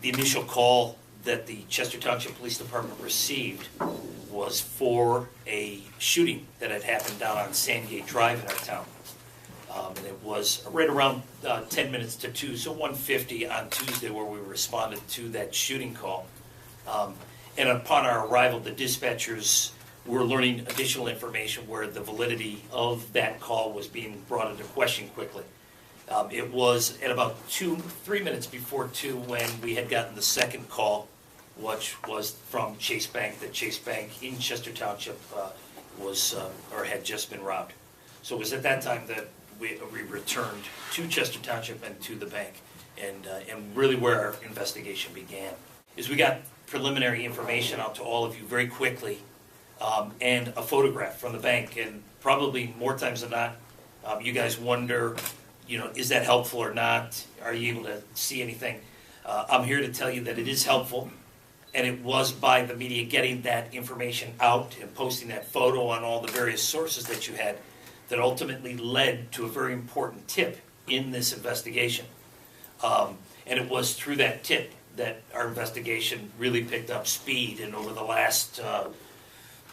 The initial call that the Chester Township Police Department received was for a shooting that had happened down on Sandgate Drive in our town. And it was right around 10 minutes to 2, so 1:50 on Tuesday, where we responded to that shooting call. And upon our arrival, the dispatchers were learning additional information where the validity of that call was being brought into question quickly. It was at about 3 minutes before 2 when we had gotten the second call, which was from Chase Bank, that Chase Bank in Chester Township had just been robbed. So it was at that time that we returned to Chester Township and to the bank, and really where our investigation began. Is we got preliminary information out to all of you very quickly, and a photograph from the bank, and probably more times than not, you guys wonder, is that helpful or not? Are you able to see anything? I'm here to tell you that it is helpful, and it was by the media getting that information out and posting that photo on all the various sources that you had that ultimately led to a very important tip in this investigation. And it was through that tip that our investigation really picked up speed, and over the last, I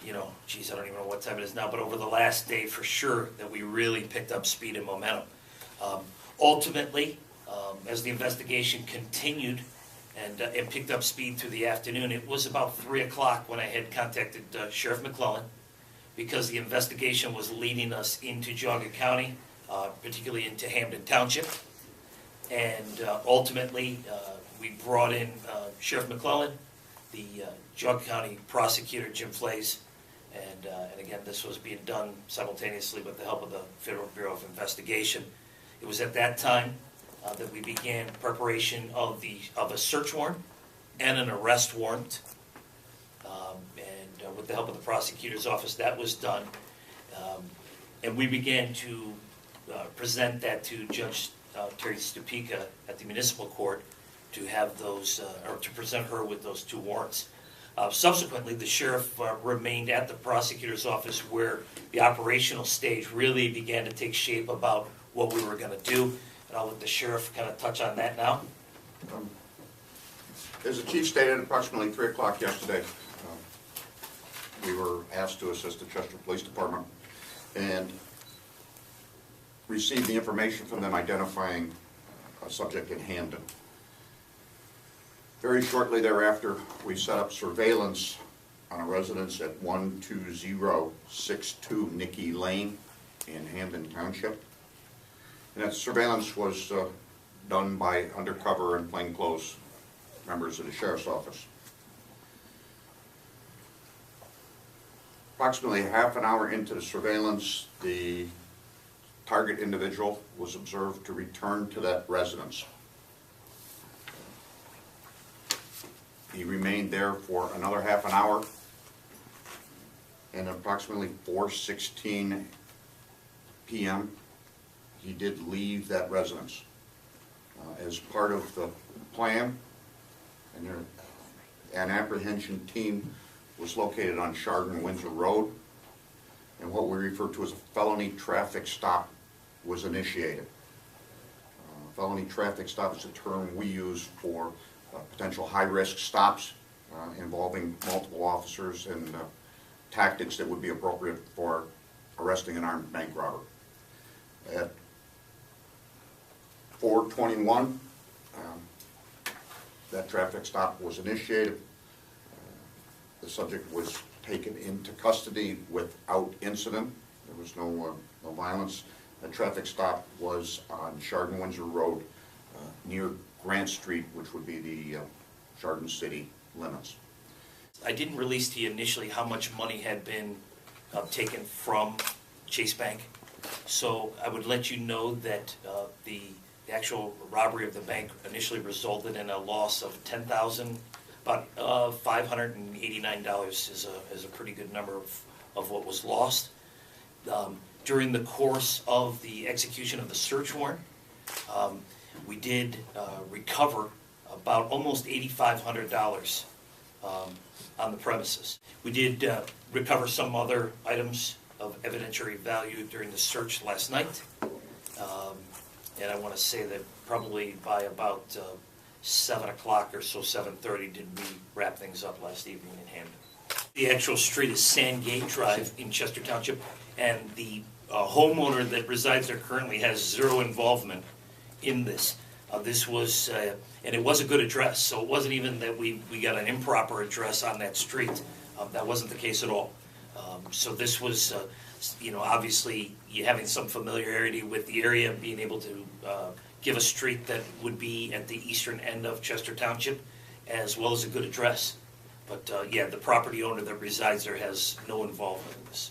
don't even know what time it is now, but over the last day for sure that we really picked up speed and momentum. Ultimately, as the investigation continued and picked up speed through the afternoon, it was about 3 o'clock when I had contacted Sheriff McClellan, because the investigation was leading us into Geauga County, particularly into Hambden Township. And ultimately, we brought in Sheriff McClellan, the Geauga County prosecutor, Jim Flays, and again, this was being done simultaneously with the help of the Federal Bureau of Investigation. It was at that time that we began preparation of a search warrant and an arrest warrant. And with the help of the prosecutor's office, that was done. And we began to present that to Judge Terry Stupica at the Municipal Court to have those, or to present her with those 2 warrants. Subsequently, the sheriff remained at the prosecutor's office, where the operational stage really began to take shape about what we were going to do. And I'll let the sheriff kind of touch on that now. As the chief stated, approximately 3 o'clock yesterday, we were asked to assist the Chester Police Department and received the information from them identifying a subject in Hambden. Very shortly thereafter, we set up surveillance on a residence at 12062 Nikki Lane in Hambden Township. And that surveillance was done by undercover and plainclothes members of the sheriff's office. Approximately half an hour into the surveillance, the target individual was observed to return to that residence. He remained there for another half an hour, and at approximately 4:16 p.m. he did leave that residence. As part of the plan, an apprehension team was located on Chardon Windsor Road, and what we refer to as a felony traffic stop was initiated. Felony traffic stop is a term we use for potential high-risk stops involving multiple officers and tactics that would be appropriate for arresting an armed bank robber. At 4:21, that traffic stop was initiated. The subject was taken into custody without incident. There was no violence. The traffic stop was on Chardon Windsor Road near Grant Street, which would be the Chardon City limits. I didn't release to you initially how much money had been taken from Chase Bank, so I would let you know that the actual robbery of the bank initially resulted in a loss of $10,000. About $589 is a pretty good number of what was lost. During the course of the execution of the search warrant, we did recover about almost $8,500 on the premises. We did recover some other items of evidentiary value during the search last night. And I want to say that probably by about 7 o'clock or so, 7:30, did we wrap things up last evening in Hambden. The actual street is Sandgate Drive in Chester Township, and the homeowner that resides there currently has zero involvement in this. This was, and it was a good address, so it wasn't even that we got an improper address on that street. That wasn't the case at all. So this was, obviously, you having some familiarity with the area, being able to give a street that would be at the eastern end of Chester Township, as well as a good address. But yeah, the property owner that resides there has no involvement in this.